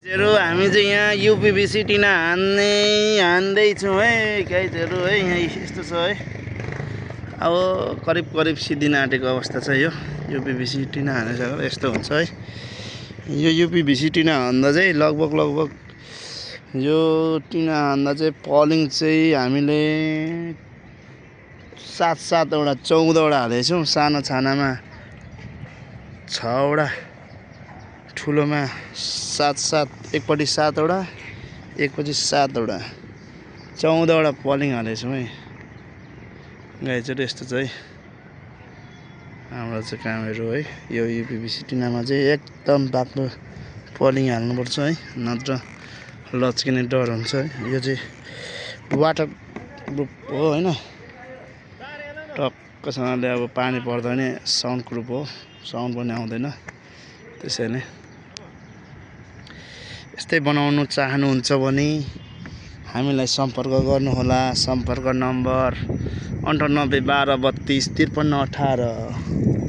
हामी चाहिँ यहाँ युपिबिसी टिना हान्दैछौँ है गाइजहरू है। यहाँ यस्तो छ है, अब करिब सिद्धिन आँटेको अवस्था छ यो युपिबिसी टिना हानिसकेर यस्तो हुन्छ है। यो युपिबिसी टिना हान्दा चाहिँ लगभग यो टिना हान्दा चाहिँ पलिङ चाहिँ हामीले 7-7वटा 14वटा हालेछौँ। सानो छानामा 6वटा, ठुलोमा 7-7, एकपट्टि 7वटा एकपछि 7वटा 14वटा पलिङ हालेछौँ है गाइजहरू। यस्तो छ है हाम्रो चाहिँ कामहरू है। यो युपिबिसी टिनामा चाहिँ एकदम बाक्लो पलिङ हाल्नुपर्छ है, नत्र लच्किने डर हुन्छ है। यो चाहिँ वाटर प्रुफ हो होइन, टक्कसँगले अब पानी पर्दा नि साउन्ड प्रुफ हो, साउन्ड पनि आउँदैन। त्यसैले यस्तै बनाउनु चाहनुहुन्छ भने हामीलाई सम्पर्क गर्नुहोला। सम्पर्क नम्बर 98 12 32 53 18।